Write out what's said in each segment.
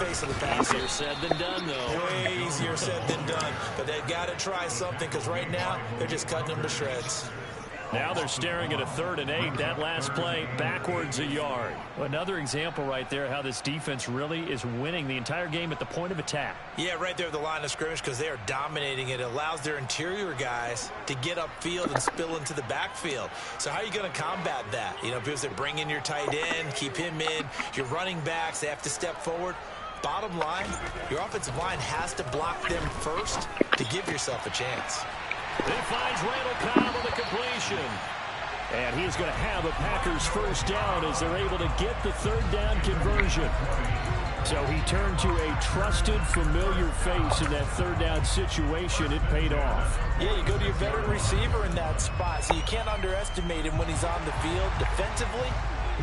face of the pass. Easier said than done, though. Way easier said than done. But they've got to try something because right now they're just cutting them to shreds. Now they're staring at a 3rd and 8. That last play, backwards a yard. Another example right there how this defense really is winning the entire game at the point of attack. Yeah, right there at the line of scrimmage because they are dominating it. It allows their interior guys to get upfield and spill into the backfield. So how are you going to combat that? You know, because they bring in your tight end, keep him in. Your running backs, they have to step forward. Bottom line, your offensive line has to block them first to give yourself a chance. It finds Randall Cobb on the completion. And he's going to have a Packers first down as they're able to get the 3rd down conversion. So he turned to a trusted, familiar face in that 3rd down situation. It paid off. Yeah, you go to your veteran receiver in that spot, so you can't underestimate him when he's on the field defensively.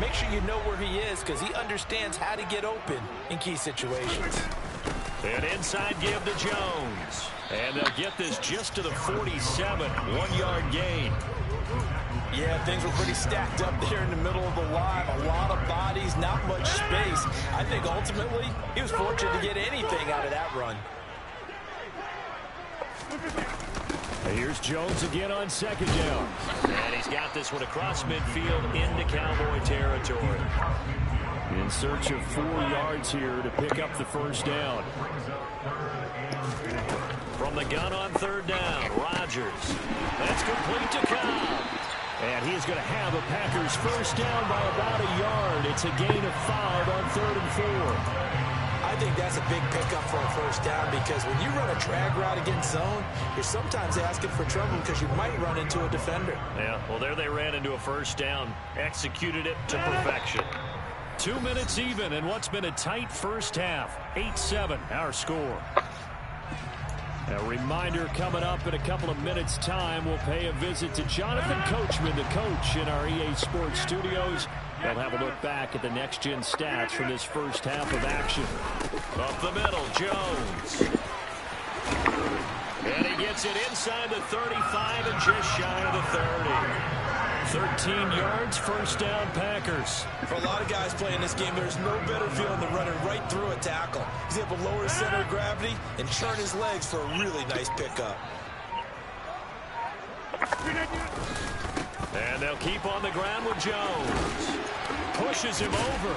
Make sure you know where he is because he understands how to get open in key situations. An inside give to Jones. And they'll get this just to the 47, 1-yard gain. Yeah, things were pretty stacked up there in the middle of the line. A lot of bodies, not much space. I think ultimately he was fortunate to get anything out of that run. Here's Jones again on 2nd down. And he's got this one across midfield into Cowboy territory. In search of 4 yards here to pick up the first down. From the gun on 3rd down, Rodgers. That's complete to Cobb. And he's going to have a Packers first down by about a yard. It's a gain of 5 on 3rd and 4. I think that's a big pickup for a first down because when you run a drag route against zone, you're sometimes asking for trouble because you might run into a defender. Yeah, well, there they ran into a first down. Executed it to perfection. 2 minutes even in what's been a tight first half. 8-7, our score. A reminder coming up in a couple of minutes' time. We'll pay a visit to Jonathan Coachman, the coach in our EA Sports studios. They'll have a look back at the next-gen stats from this first half of action. Up the middle, Jones. And he gets it inside the 35 and just shy of the 30. 13 yards, first down, Packers. For a lot of guys playing this game, there's no better feeling than running right through a tackle. He's able to lower his center of gravity and churn his legs for a really nice pickup. And they'll keep on the ground with Jones. Pushes him over.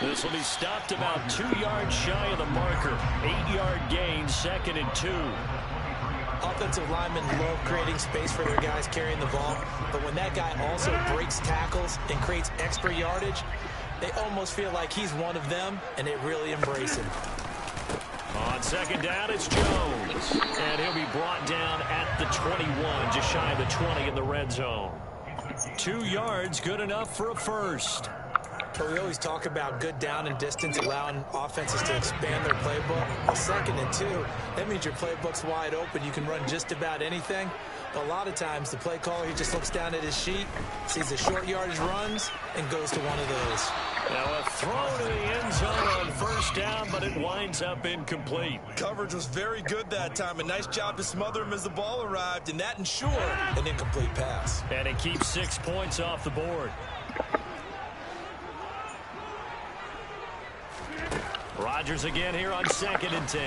This will be stopped about 2 yards shy of the marker. 8-yard gain, 2nd and 2. Offensive linemen love creating space for their guys carrying the ball, but when that guy also breaks tackles and creates extra yardage, they almost feel like he's one of them, and they really embrace him. On 2nd down, it's Jones, and he'll be brought down at the 21, just shy of the 20 in the red zone. 2 yards, good enough for a first. But we always talk about good down and distance, allowing offenses to expand their playbook. Well, 2nd and 2, that means your playbook's wide open. You can run just about anything. But a lot of times, the play caller, he just looks down at his sheet, sees the short yardage runs, and goes to one of those. Now a throw to the end zone on first down, but it winds up incomplete. Coverage was very good that time. A nice job to smother him as the ball arrived, and that ensured an incomplete pass. And it keeps 6 points off the board. Rodgers again here on 2nd and 10.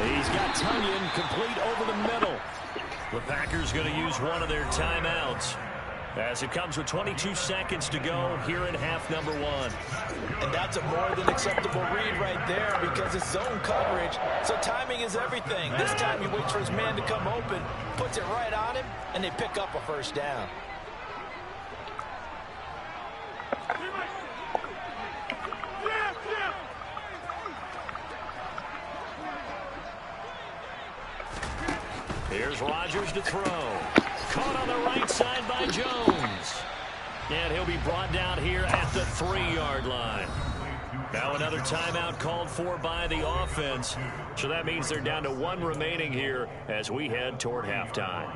He's got Tunyon complete over the middle. The Packers going to use one of their timeouts as it comes with 22 seconds to go here in half number 1. And that's a more than acceptable read right there because it's zone coverage, so timing is everything. This time he waits for his man to come open, puts it right on him, and they pick up a first down. Here's Rodgers to throw. Caught on the right side by Jones. And he'll be brought down here at the 3-yard line. Now another timeout called for by the offense. So that means they're down to 1 remaining here as we head toward halftime.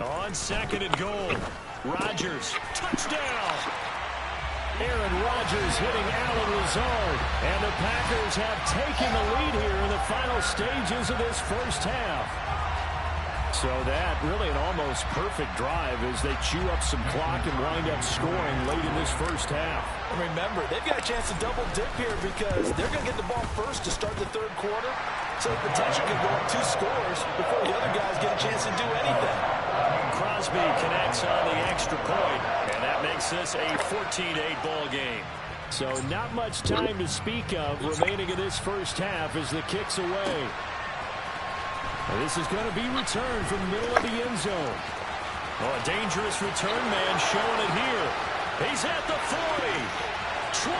On 2nd and goal. Rodgers, touchdown. Aaron Rodgers hitting Allen Lazard. And the Packers have taken the lead here in the final stages of this first half. So that really an almost perfect drive as they chew up some clock and wind up scoring late in this first half. And remember, they've got a chance to double dip here because they're going to get the ball first to start the third quarter. So the potential could go up 2 scores before the other guys get a chance to do anything. Crosby connects on the extra point, and that makes this a 14-8 ball game. So not much time to speak of remaining in this first half as the kick's away. And this is going to be returned from the middle of the end zone. Oh, a dangerous return man showing it here. He's at the 40, 20,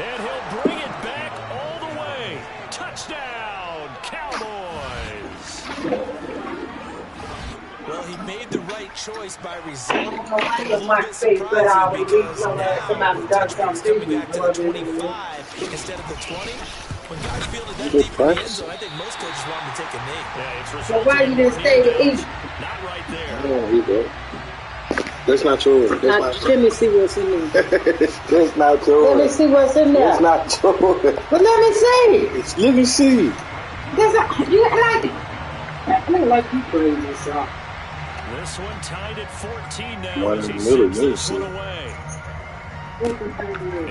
and he'll bring it back all the way. Touchdown, Cowboys. Well, he made the right choice by resigning. A little bit surprising because now with touchdowns coming back to the 25 instead of the 20. When guys feel that deep in the end zone, I think most coaches want him to take a knee. Yeah, it's so why you didn't stay to eat? Not right there. No, he did. That's not yours. Let me see what's in there. That's not yours. Let me see what's in there. That's not yours. But let me see. Let me see. That's not, you like it. I don't like you crazy, so. This one tied at 14 now One as in he the middle, sends this one away.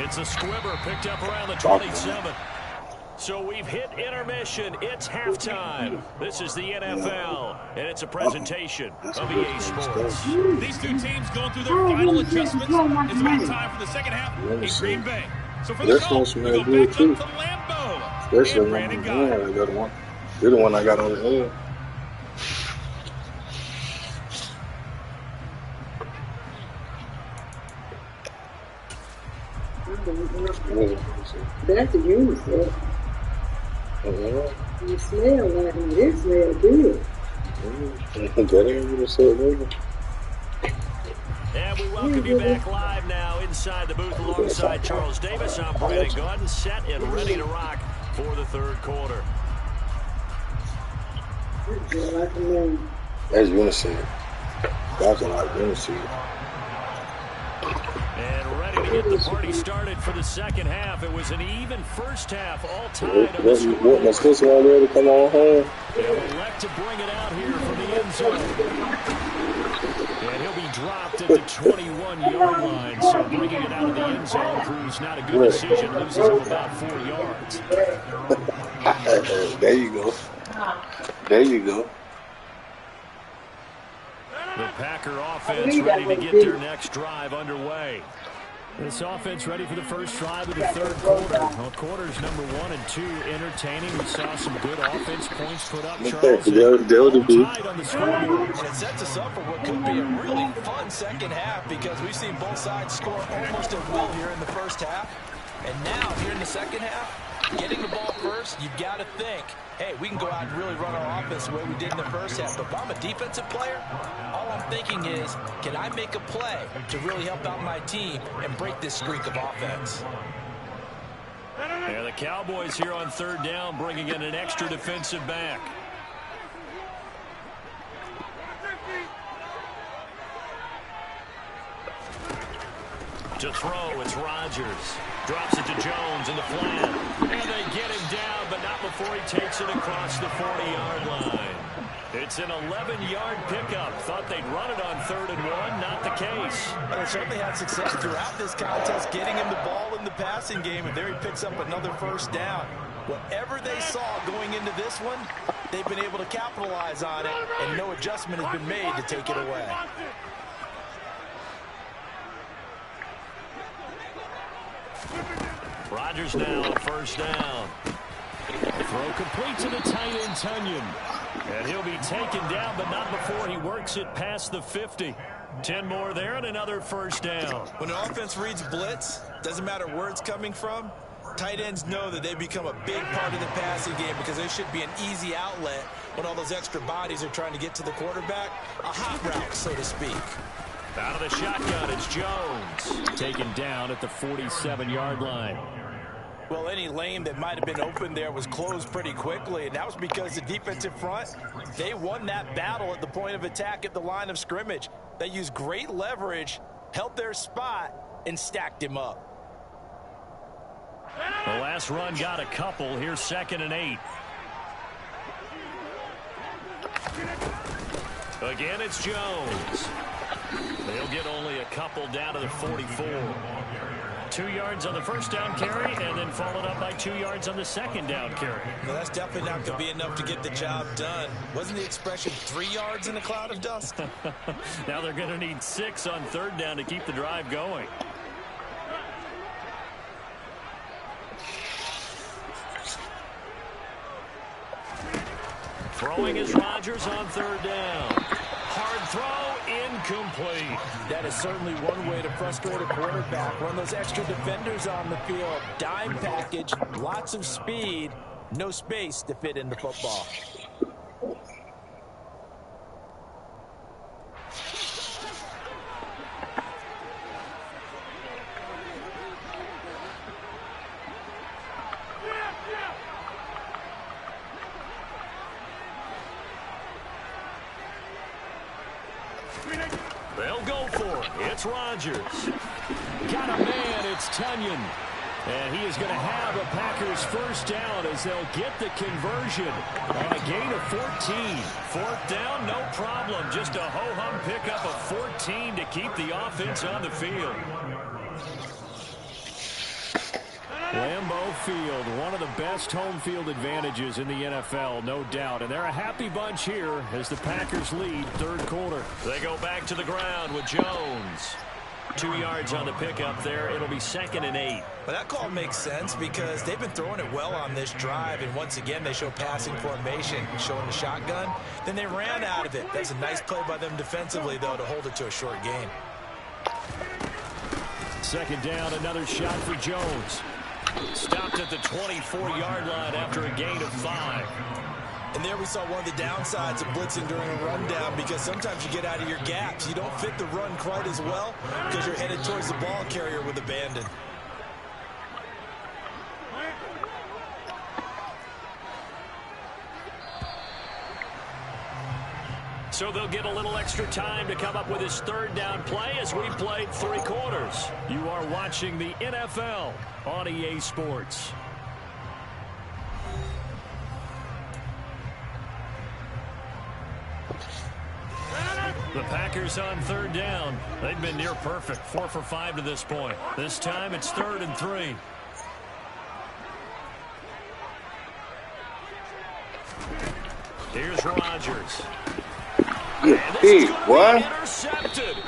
It's a squibber picked up around the 27. So we've hit intermission. It's halftime. This is the NFL, and it's a presentation of EA Sports. These two teams going through their final adjustments. It's about time for the second half in Green Bay. So for the call, we go back up to Lambeau. Especially And when Brandon Guy. I got one. You're the one I got on the end. That's a unit, sir. You smell like this smell good. That ain't what I said, nigga. And we welcome you back live now inside the booth alongside Charles Davis. I'm Brandon Gordon, set and ready to rock for the third quarter. That's Uniseed. That's a lot of Uniseed. And ready to get the party started for the second half. It was an even first half, all tied on the What scoreboard. was this one there to come on home? They'll elect to bring it out here from the end zone. And he'll be dropped at the 21-yard line. So bringing it out of the end zone proves not a good decision. Loses him about 4 yards. There you go. There you go. The Packer offense ready to get their next drive underway. This offense ready for the first drive of the third quarter. Well, quarters number 1 and 2 entertaining. We saw some good offense points put up, Charles. Tied on the scoreboard. And it sets us up for what could be a really fun second half because we've seen both sides score almost at will here in the first half. And now, here in the second half, getting the ball first, you've got to think, hey, we can go out and really run our offense the way we did in the first half. But if I'm a defensive player, all I'm thinking is, can I make a play to really help out my team and break this streak of offense? Yeah, the Cowboys here on third down bringing in an extra defensive back. To throw, it's Rodgers. Drops it to Jones in the flat. And they get him down, but not before he takes it across the 40-yard line. It's an 11-yard pickup. Thought they'd run it on 3rd and 1. Not the case. Well, they certainly had success throughout this contest getting him the ball in the passing game, and there he picks up another first down. Whatever they saw going into this one, they've been able to capitalize on it, and no adjustment has been made to take it away. Rodgers now on first down. The throw complete to the tight end, Tunyon. And he'll be taken down, but not before he works it past the 50. 10 more there and another first down. When an offense reads blitz, doesn't matter where it's coming from, tight ends know that they become a big part of the passing game because there should be an easy outlet when all those extra bodies are trying to get to the quarterback. A hot route, so to speak. Out of the shotgun, it's Jones. Taken down at the 47-yard line. Well, any lane that might have been open there was closed pretty quickly, and that was because the defensive front, they won that battle at the point of attack at the line of scrimmage. They used great leverage, held their spot, and stacked him up. The last run got a couple. Here's 2nd and 8. Again, it's Jones. They'll get only a couple down to the 44. 2 yards on the first down carry, and then followed up by 2 yards on the second down carry. Well, that's definitely not going to be enough to get the job done. Wasn't the expression 3 yards in a cloud of dust? Now they're going to need 6 on 3rd down to keep the drive going. Throwing is Rodgers on 3rd down. Hard throw, incomplete. That is certainly one way to frustrate a quarterback. Run those extra defenders on the field. Dime package, lots of speed, no space to fit in the football. They'll go for it. It's Rodgers. Got a man. It's Tunyon. And he is going to have a Packers first down as they'll get the conversion on a gain of 14. 4th down, no problem. Just a ho-hum pickup of 14 to keep the offense on the field. Lambeau Field, one of the best home field advantages in the NFL, no doubt. And they're a happy bunch here as the Packers lead 3rd quarter. They go back to the ground with Jones. 2 yards on the pickup there. It'll be 2nd and 8. But that call makes sense because they've been throwing it well on this drive. And once again, they show passing formation, showing the shotgun. Then they ran out of it. That's a nice play by them defensively, though, to hold it to a short gain. 2nd down, another shot for Jones. Stopped at the 24-yard line after a gain of 5. And there we saw one of the downsides of blitzing during a rundown because sometimes you get out of your gaps. You don't fit the run quite as well because you're headed towards the ball carrier with abandon. So they'll get a little extra time to come up with his 3rd down play as we played 3 quarters. You are watching the NFL on EA Sports. The Packers on 3rd down. They've been near perfect, 4 for 5 to this point. This time it's 3rd and 3. Here's Rodgers. Hey, what? Intercepted.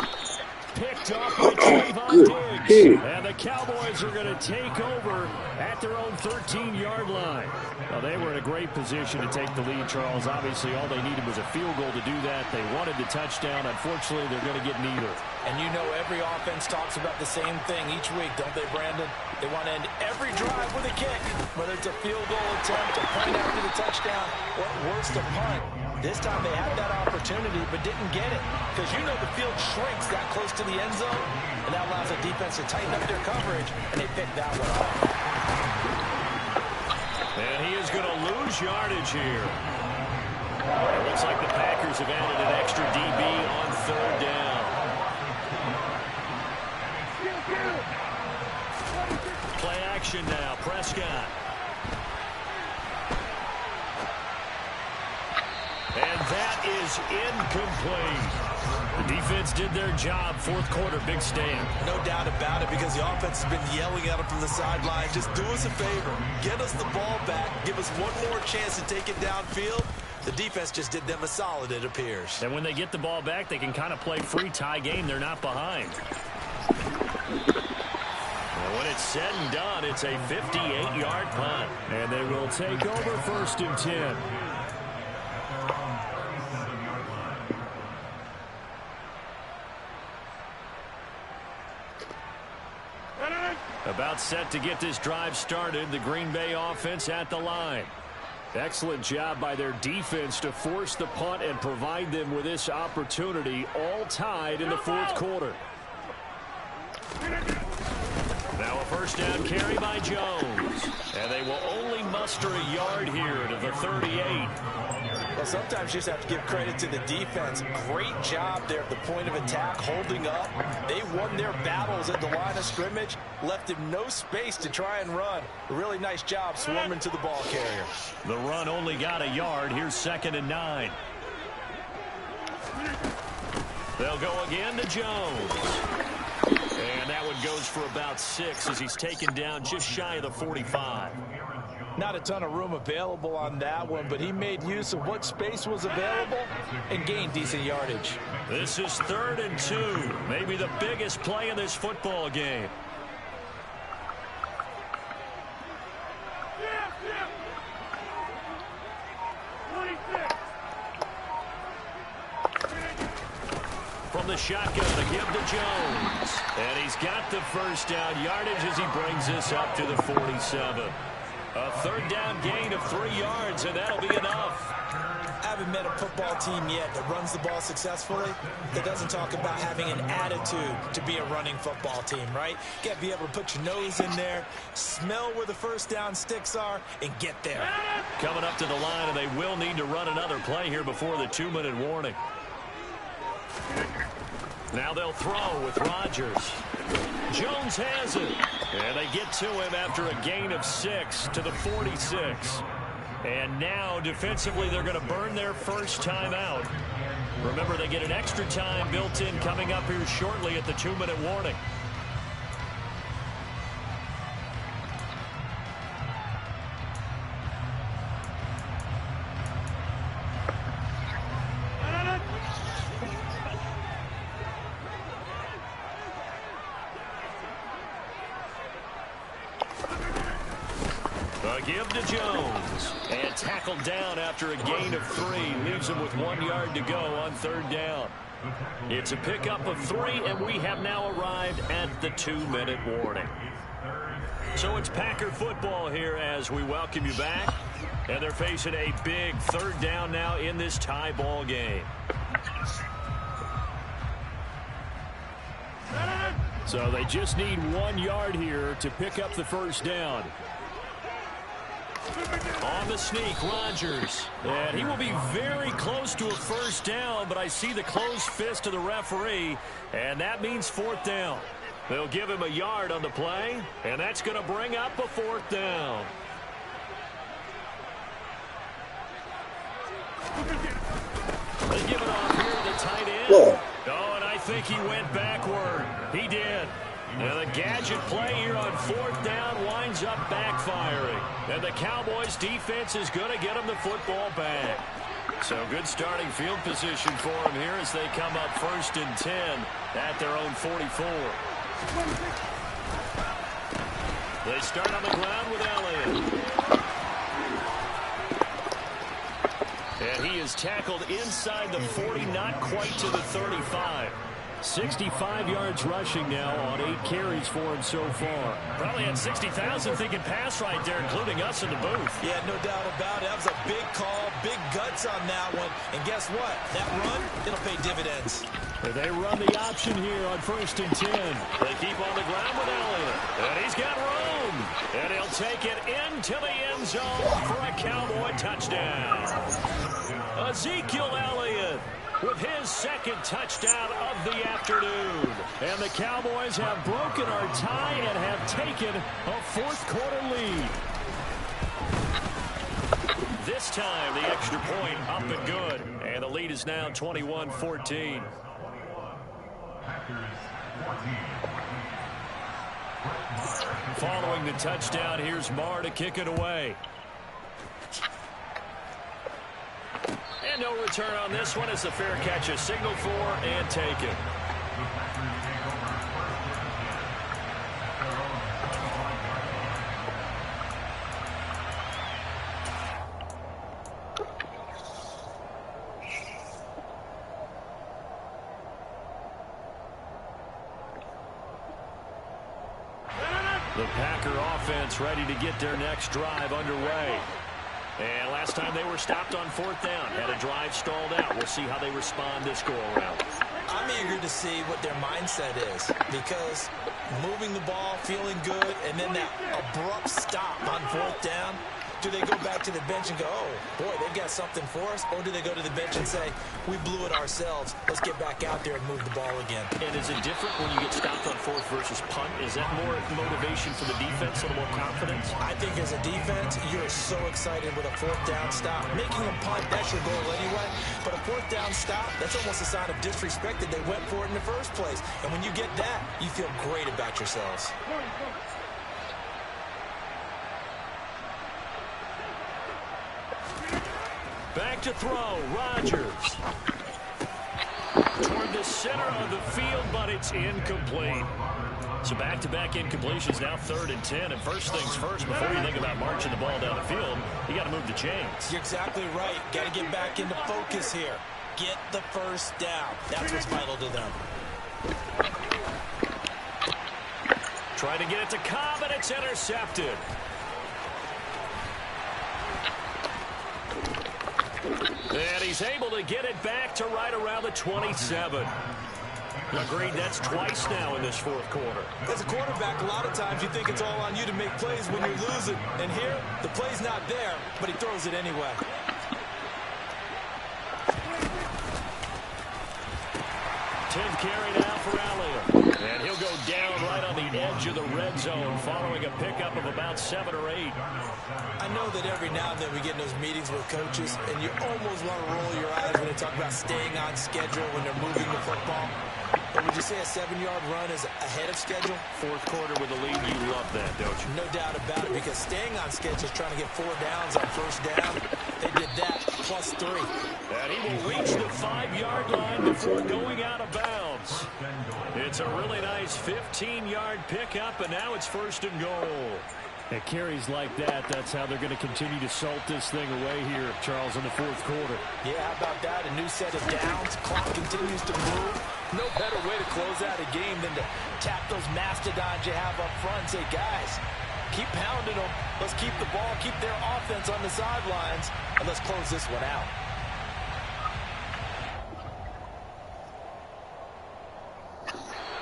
Picked off by Trayvon Diggs. And the Cowboys are going to take over at their own 13-yard line. Well, they were in a great position to take the lead, Charles. Obviously, all they needed was a field goal to do that. They wanted the touchdown. Unfortunately, they're going to get neither. And you know every offense talks about the same thing each week, don't they, Brandon? They want to end every drive with a kick, whether it's a field goal attempt, a point after the touchdown, or worse, a punt. This time they had that opportunity but didn't get it because you know the field shrinks that close to the end zone, and that allows the defense to tighten up their coverage, and they picked that one off. And he is going to lose yardage here. It looks like the Packers have added an extra DB on 3rd down. Play action now. Prescott. And that is incomplete. The defense did their job. 4th quarter, big stand. No doubt about it because the offense has been yelling at them from the sideline. Just do us a favor. Get us the ball back. Give us one more chance to take it downfield. The defense just did them a solid, it appears. And when they get the ball back, they can kind of play free tie game. They're not behind. And when it's said and done, it's a 58-yard punt. And they will take over 1st and 10. About set to get this drive started. The Green Bay offense at the line. Excellent job by their defense to force the punt and provide them with this opportunity, all tied in the 4th quarter. Now a first down carry by Jones. And they will only muster a yard here to the 38. Well, sometimes you just have to give credit to the defense. Great job there at the point of attack, holding up. They won their battles at the line of scrimmage, left him no space to try and run. A really nice job swarming to the ball carrier. The run only got a yard. Here's 2nd and 9. They'll go again to Jones. And that one goes for about 6 as he's taken down just shy of the 45. Not a ton of room available on that one, but he made use of what space was available and gained decent yardage. This is 3rd and 2. Maybe the biggest play in this football game. From the shotgun, the give to Jones. And he's got the first down yardage as he brings this up to the 47. A 3rd down gain of 3 yards, and that'll be enough. I haven't met a football team yet that runs the ball successfully that doesn't talk about having an attitude to be a running football team, right? You got to be able to put your nose in there, smell where the first down sticks are, and get there. Coming up to the line, and they will need to run another play here before the 2-minute warning. Now they'll throw with Rodgers. Jones has it. And they get to him after a gain of 6 to the 46. And now defensively they're going to burn their first time out. Remember, they get an extra time built in coming up here shortly at the 2-minute warning. Give to Jones. And tackled down after a gain of 3. Leaves him with 1 yard to go on 3rd down. It's a pickup of 3, and we have now arrived at the 2-minute warning. So it's Packer football here as we welcome you back. And they're facing a big 3rd down now in this tie ball game. So they just need 1 yard here to pick up the first down. On the sneak, Rodgers. And he will be very close to a first down, but I see the closed fist of the referee, and that means 4th down. They'll give him a yard on the play, and that's going to bring up a 4th down. They give it off here to the tight end. Oh, and I think he went backward. He did. And the gadget play here on 4th down winds up backfiring. And the Cowboys defense is going to get them the football back. So good starting field position for them here as they come up 1st and 10 at their own 44. They start on the ground with Elliott. And he is tackled inside the 40, not quite to the 35. 65 yards rushing now on 8 carries for him so far. Probably had 60,000 thinking pass right there, including us in the booth. Yeah, no doubt about it. That was a big call, big guts on that one. And guess what? That run, it'll pay dividends. They run the option here on 1st and 10. They keep on the ground with Elliott. And he's got room. And he'll take it into the end zone for a Cowboy touchdown. Ezekiel Elliott with his 2nd touchdown of the afternoon. And the Cowboys have broken our tie and have taken a 4th quarter lead. This time, the extra point up and good. And the lead is now 21-14. Following the touchdown, here's Marr to kick it away. And no return on this one as the fair catch is signaled for and taken. The Packer offense ready to get their next drive underway. And last time they were stopped on 4th down. Had a drive stalled out. We'll see how they respond this go-around. I'm eager to see what their mindset is because moving the ball, feeling good, and then that abrupt stop on 4th down, do they go back to the bench and go, oh, boy, they've got something for us? Or do they go to the bench and say, we blew it ourselves. Let's get back out there and move the ball again. And is it different when you get stopped on 4th versus punt? Is that more motivation for the defense, a little more confidence? I think as a defense, you're so excited with a 4th down stop. Making a punt, that's your goal anyway. But a 4th down stop, that's almost a sign of disrespect that they went for it in the first place. And when you get that, you feel great about yourselves. Back to throw, Rodgers. Toward the center of the field, but it's incomplete. So back-to-back incompletions, now 3rd and 10. And first things first, before you think about marching the ball down the field, you got to move the chains. You're exactly right. Got to get back into focus here. Get the first down. That's what's vital to them. Trying to get it to Cobb, and it's intercepted. And he's able to get it back to right around the 27. Agreed, that's twice now in this 4th quarter. As a quarterback, a lot of times you think it's all on you to make plays when you're losing. And here, the play's not there, but he throws it anyway. Tenth carry now for Elliott. And he'll go down right on the edge of the red zone following a pickup of about 7 or 8. I know that every now and then we get in those meetings with coaches, and you almost want to roll your eyes when they talk about staying on schedule when they're moving the football. But would you say a 7-yard run is ahead of schedule? 4th quarter with a lead, you love that, don't you? No doubt about it, because staying on schedule is trying to get 4 downs on 1st down. They did that, plus 3. And he will reach the 5-yard line before going out of bounds. It's a really nice 15-yard pickup, and now it's 1st and goal. At carries like that, that's how they're going to continue to salt this thing away here, Charles, in the 4th quarter. Yeah, how about that? A new set of downs. Clock continues to move. No better way to close out a game than to tap those mastodons you have up front and say, guys, keep pounding them. Let's keep the ball, keep their offense on the sidelines, and let's close this one out.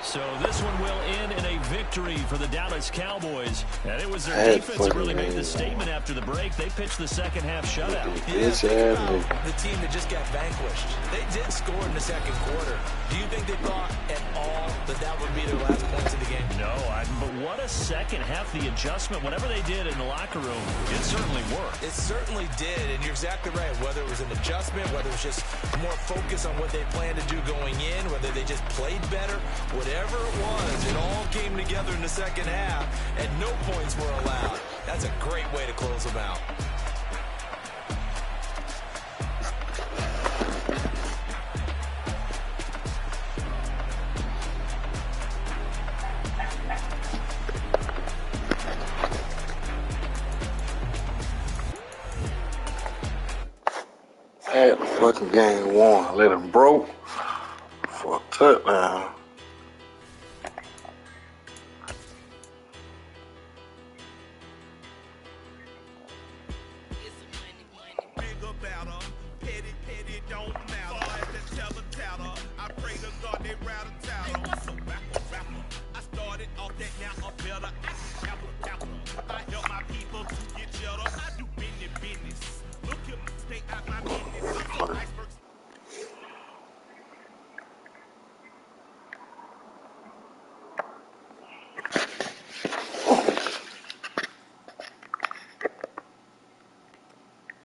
So this one will end in a victory for the Dallas Cowboys. And it was their defense that really made the statement after the break. They pitched the second half shutout. Yeah, think about the team that just got vanquished. They did score in the 2nd quarter. Do you think they thought at all that that would be their last points of the game? No, but what a second half. The adjustment, whatever they did in the locker room, it certainly worked. It certainly did, and you're exactly right. Whether it was an adjustment, whether it was just more focus on what they planned to do going in, whether they just played better, whatever it was, it all came together in the 2nd half, and no points were allowed. That's a great way to close them out. Had the fucking game won. Let him broke for a touchdown.